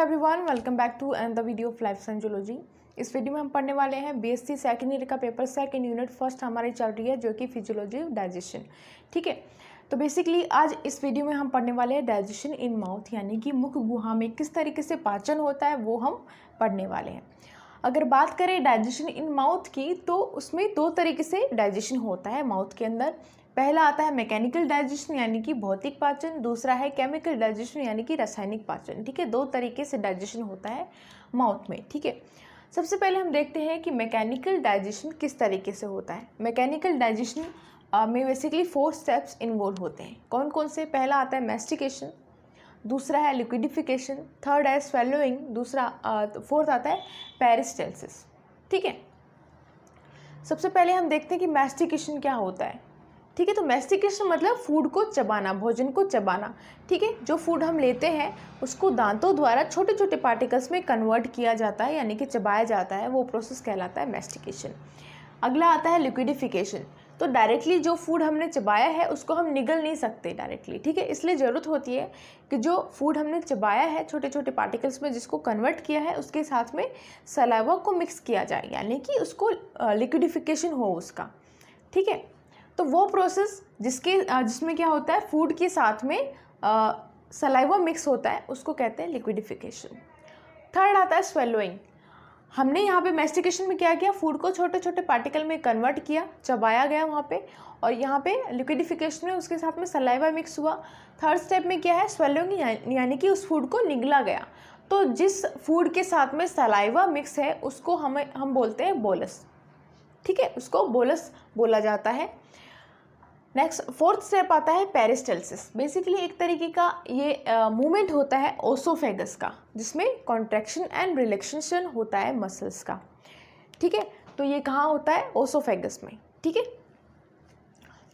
Everyone, welcome back to the video of life science zoology. इस video में हम पढ़ने वाले हैं बीएससी सेकेंड ईयर का पेपर सेकंड यूनिट फर्स्ट हमारी चल रही है जो कि फिजियोलॉजी ऑफ डाइजेशन। ठीक है, तो बेसिकली आज इस वीडियो में हम पढ़ने वाले हैं डाइजेशन इन माउथ, यानी कि मुख गुहा में किस तरीके से पाचन होता है वो हम पढ़ने वाले हैं। अगर बात करें डाइजेशन इन माउथ की तो उसमें दो तरीके से डाइजेशन होता है माउथ के अंदर। पहला आता है मैकेनिकल डाइजेशन यानी कि भौतिक पाचन, दूसरा है केमिकल डाइजेशन यानी कि रासायनिक पाचन। ठीक है, दो तरीके से डाइजेशन होता है माउथ में। ठीक है, सबसे पहले हम देखते हैं कि मैकेनिकल डाइजेशन किस तरीके से होता है। मैकेनिकल डाइजेशन में बेसिकली 4 स्टेप्स इन्वॉल्व होते हैं। कौन कौन से? पहला आता है मैस्टिकेशन, दूसरा है लिक्विडिफिकेशन, थर्ड है स्वेलोइंग, फोर्थ आता है पेरिस्टाल्सिस। ठीक है, सबसे पहले हम देखते हैं कि मैस्टिकेशन क्या होता है। ठीक है, तो मैस्टिकेशन मतलब फूड को चबाना, भोजन को चबाना। ठीक है, जो फूड हम लेते हैं उसको दांतों द्वारा छोटे छोटे पार्टिकल्स में कन्वर्ट किया जाता है यानी कि चबाया जाता है, वो प्रोसेस कहलाता है मैस्टिकेशन। अगला आता है लिक्विडिफिकेशन। तो डायरेक्टली जो फूड हमने चबाया है उसको हम निगल नहीं सकते डायरेक्टली। ठीक है, इसलिए ज़रूरत होती है कि जो फूड हमने चबाया है छोटे छोटे पार्टिकल्स में जिसको कन्वर्ट किया है उसके साथ में सलाइवा को मिक्स किया जाए, यानी कि उसको लिक्विडिफिकेशन हो उसका। ठीक है, तो वो प्रोसेस जिसमें क्या होता है फूड के साथ में सलाइवा मिक्स होता है उसको कहते हैं लिक्विडिफिकेशन। थर्ड आता है स्वेलोइंग। हमने यहाँ पे मैस्टिकेशन में क्या किया, फूड को छोटे छोटे पार्टिकल में कन्वर्ट किया, चबाया गया वहाँ पे, और यहाँ पे लिक्विडिफिकेशन में उसके साथ में सलाइवा मिक्स हुआ। थर्ड स्टेप में क्या है, स्वेलोइंग, यानी कि उस फूड को निगला गया। तो जिस फूड के साथ में सलाइवा मिक्स है उसको हम बोलते हैं बोलस। ठीक है, उसको बोलस बोला जाता है। नेक्स्ट फोर्थ स्टेप आता है पेरिस्टाल्सिस। बेसिकली एक तरीके का ये मूवमेंट होता है ओसोफेगस का, जिसमें कॉन्ट्रैक्शन एंड रिलैक्सेशन होता है मसल्स का। ठीक है, तो ये कहाँ होता है, ओसोफेगस में। ठीक है,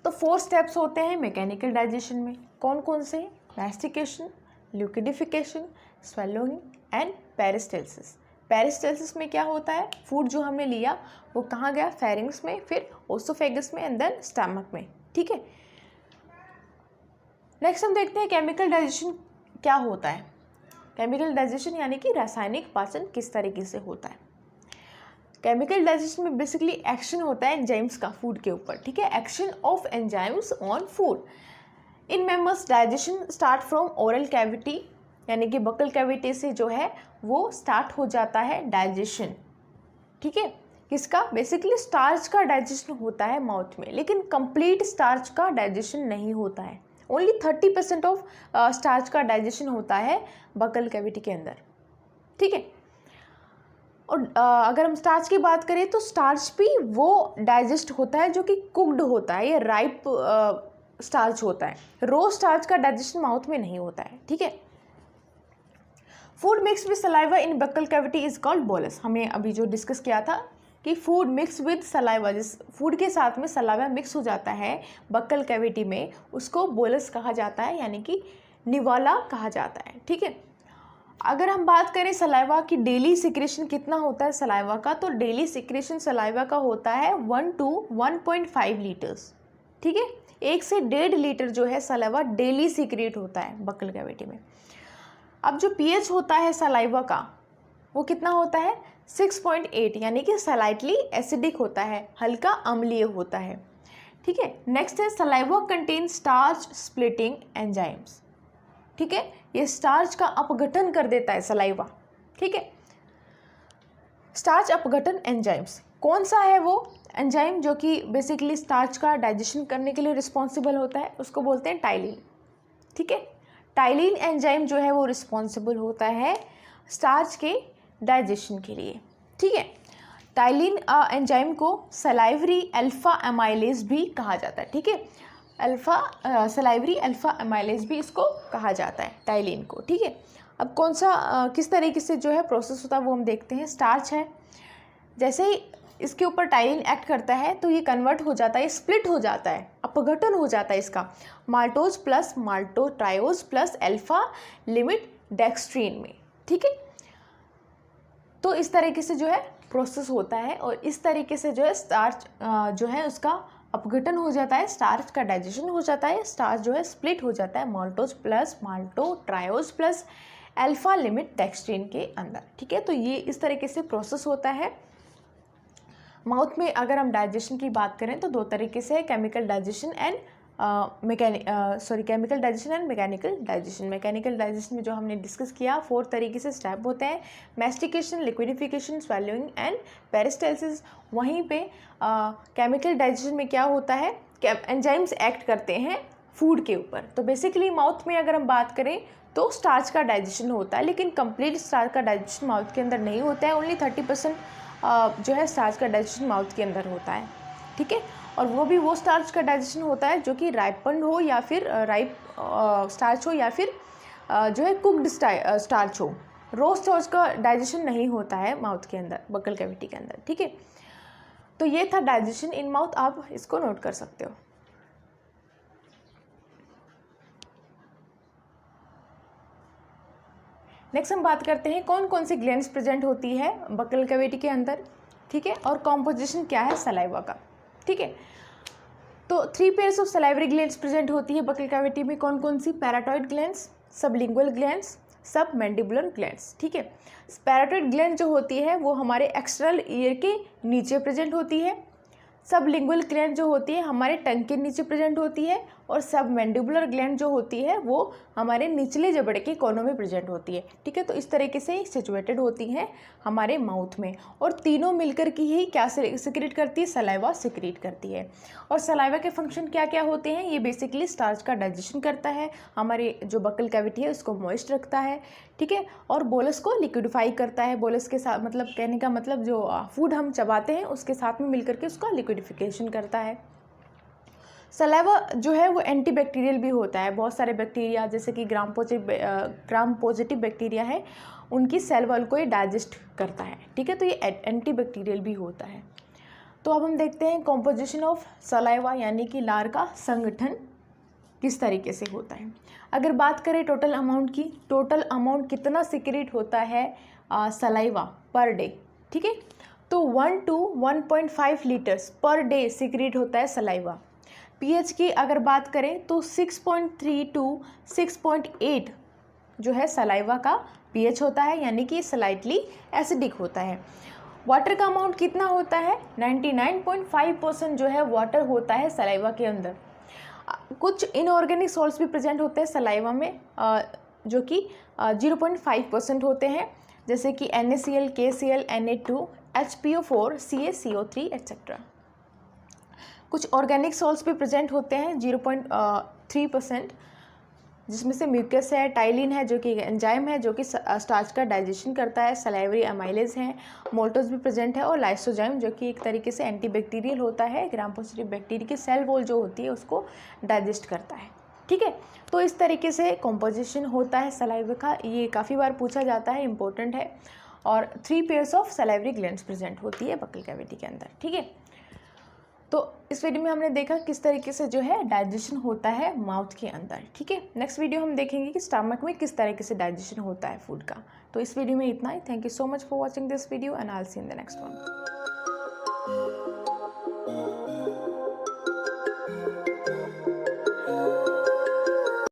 तो 4 स्टेप्स होते हैं मैकेनिकल डाइजेशन में। कौन कौन से? Mastication, liquidification, swallowing and peristalsis. Peristalsis में क्या होता है, फूड जो हमने लिया वो कहाँ गया, फेरिंग्स में, फिर ओसोफेगस में एंड देन स्टमक में। ठीक है, नेक्स्ट हम देखते हैं केमिकल डाइजेशन क्या होता है। केमिकल डाइजेशन यानी कि रासायनिक पाचन किस तरीके से होता है। केमिकल डाइजेशन में बेसिकली एक्शन होता है एंजाइम्स का फूड के ऊपर। ठीक है, action of enzymes on food. In members digestion start from oral cavity, यानी कि बकल कैविटी से जो है वो स्टार्ट हो जाता है डाइजेशन। ठीक है, किसका? बेसिकली स्टार्च का डाइजेशन होता है माउथ में, लेकिन कंप्लीट स्टार्च का डाइजेशन नहीं होता है। ओनली 30% ऑफ स्टार्च का डाइजेशन होता है बकल कैविटी के अंदर। ठीक है, और अगर हम स्टार्च की बात करें तो स्टार्च भी वो डाइजेस्ट होता है जो कि कुक्ड होता है, ये राइप स्टार्च होता है। रो स्टार्च का डाइजेशन माउथ में नहीं होता है। ठीक है, food mix with saliva in buccal cavity is called bolus. हमने अभी जो डिस्कस किया था कि फूड मिक्स विद सलाइवा, जिस फूड के साथ में सलाइवा मिक्स हो जाता है बक्कल कैविटी में, उसको बोलस कहा जाता है, यानी कि निवाला कहा जाता है। ठीक है, अगर हम बात करें सलाइवा की डेली सिक्रेशन कितना होता है सलाइवा का, तो डेली सिक्रेशन सलाइवा का होता है 1 to 1.5 लीटर्स। ठीक है, 1 से 1.5 लीटर जो है सलाइवा डेली सिक्रेट होता है बक्कल कैविटी में। अब जो पीएच होता है सलाइवा का वो कितना होता है, 6.8, यानी कि स्लाइटली एसिडिक होता है, हल्का अम्लीय होता है। ठीक है, नेक्स्ट है saliva contain starch splitting enzymes. ठीक है, ये स्टार्च का अपघटन कर देता है सलाइवा। ठीक है, स्टार्च अपघटन एंजाइम्स कौन सा है, वो एंजाइम जो कि बेसिकली स्टार्च का डाइजेशन करने के लिए रिस्पॉन्सिबल होता है, उसको बोलते हैं टाइलिन। ठीक है, टाइलिन एंजाइम जो है वो रिस्पॉन्सिबल होता है स्टार्च के डाइजेशन के लिए। ठीक है, टाइलिन एंजाइम को सलाइवरी अल्फा एमाइलेज भी कहा जाता है। ठीक है, सलाइवरी अल्फा एमाइलेज भी इसको कहा जाता है टाइलिन को। ठीक है, अब कौन सा किस तरीके से जो है प्रोसेस होता है वो हम देखते हैं। स्टार्च है, जैसे ही इसके ऊपर टाइलिन एक्ट करता है तो ये कन्वर्ट हो जाता है, स्प्लिट हो जाता है, अपघटन हो जाता है इसका maltose plus maltotriose plus alpha limit dextrin में। ठीक है, तो इस तरीके से जो है प्रोसेस होता है और इस तरीके से जो है स्टार्च जो है उसका अपघटन हो जाता है, स्टार्च का डाइजेशन हो जाता है, स्टार्च जो है स्प्लिट हो जाता है, maltose plus maltotriose plus alpha limit dextrin के अंदर। ठीक है, तो ये इस तरीके से प्रोसेस होता है माउथ में। अगर हम डाइजेशन की बात करें तो दो तरीके से है, chemical digestion and chemical digestion and mechanical digestion. Mechanical digestion में जो हमने डिस्कस किया 4 तरीके से स्टेप होते हैं, mastication, liquidification, swallowing and peristalsis. वहीं पे केमिकल डाइजेशन में क्या होता है, एंजाइम्स एक्ट करते हैं फूड के ऊपर। तो बेसिकली माउथ में अगर हम बात करें तो स्टार्च का डाइजेशन होता है, लेकिन कंप्लीट स्टार्च का डाइजेशन माउथ के अंदर नहीं होता है, ओनली 30% जो है स्टार्च का डाइजेशन माउथ के अंदर होता है। ठीक है, और वो भी वो स्टार्च का डाइजेशन होता है जो कि राइपन्ड हो या फिर राइप स्टार्च हो या फिर जो है कुक्ड स्टार्च हो। रो स्टार्च का डाइजेशन नहीं होता है माउथ के अंदर, बकल कैविटी के अंदर। ठीक है, तो ये था डाइजेशन इन माउथ, आप इसको नोट कर सकते हो। नेक्स्ट हम बात करते हैं कौन कौन सी ग्लैंड्स प्रेजेंट होती है बकल कैविटी के अंदर। ठीक है, और कॉम्पोजिशन क्या है सलाइवा का। ठीक है, तो 3 pairs of salivary glands present होती है बकल कैविटी में। कौन कौन सी, पैराटॉइड ग्लैंड्स, सबलिंगुअल ग्लैंड्स, सब मैंडिबुलर ग्लैंड्स। ठीक है, पैराटॉइड ग्लैंड जो होती है वो हमारे एक्सटर्नल ईयर के नीचे प्रेजेंट होती है। सबलिंगुअल ग्लैंड जो होती है हमारे टंग के नीचे प्रेजेंट होती है, और सब मैंडिबुलर ग्लैंड जो होती है वो हमारे निचले जबड़े के कोनों में प्रेजेंट होती है। ठीक है, तो इस तरीके से सिचुएटेड होती हैं हमारे माउथ में, और तीनों मिलकर की ही क्या सिक्रीट करती है, सलाइवा सिक्रीट करती है। और सलाइवा के फंक्शन क्या क्या होते हैं, ये बेसिकली स्टार्च का डाइजेशन करता है, हमारे जो बकल कैविटी है उसको मॉइस्ट रखता है। ठीक है, और बोलस को लिक्विडिफाई करता है। बोलस के साथ मतलब कहने का मतलब जो फूड हम चबाते हैं उसके साथ में मिलकर के उसका लिक्विडिफिकेशन करता है। सलाइवा जो है वो एंटीबैक्टीरियल भी होता है। बहुत सारे बैक्टीरिया जैसे कि ग्राम पॉजिटिव बैक्टीरिया है, उनकी सेल वॉल को ये डाइजेस्ट करता है। ठीक है, तो ये एंटीबैक्टीरियल भी होता है। तो अब हम देखते हैं कॉम्पोजिशन ऑफ सलाइवा यानी कि लार का संगठन किस तरीके से होता है। अगर बात करें टोटल अमाउंट की, टोटल अमाउंट कितना सिक्रीट होता है सलाइवा पर डे। ठीक है, तो 1 to 1.5 litres per day secrete होता है सलाइवा। पीएच की अगर बात करें तो 6.3 to 6.8 जो है सलाइवा का पीएच होता है, यानी कि स्लाइटली एसिडिक होता है। वाटर का अमाउंट कितना होता है, 99.5% जो है वाटर होता है सलाइवा के अंदर। कुछ इनऑर्गेनिक सॉल्ट्स भी प्रेजेंट होते हैं सलाइवा में जो कि 0.5% होते हैं, जैसे कि NaCl, KCl, Na2, HPO4, CaCO3 etcetera. कुछ ऑर्गेनिक सॉल्ट्स भी प्रेजेंट होते हैं 0.3%, जिसमें से म्यूकस है, टाइलिन है जो कि एंजाइम है जो कि स्टार्च का डाइजेशन करता है, सलाइवरी अमाइलेज है, मोल्टोज भी प्रेजेंट है, और लाइसोजाइम जो कि एक तरीके से एंटीबैक्टीरियल होता है, ग्राम पॉजिटिव बैक्टीरिया की सेल वॉल जो होती है उसको डाइजेस्ट करता है। ठीक है, तो इस तरीके से कॉम्पोजिशन होता है सलाइवा का। ये काफ़ी बार पूछा जाता है, इंपॉर्टेंट है। और 3 pairs of salivary glands present होती है बकल कैविटी के अंदर। ठीक है, तो इस वीडियो में हमने देखा किस तरीके से जो है डाइजेशन होता है माउथ के अंदर। ठीक है, नेक्स्ट वीडियो हम देखेंगे कि स्टमक में किस तरीके से डाइजेशन होता है फूड का। तो इस वीडियो में इतना ही। Thank you so much for watching this video and I will see in the next one.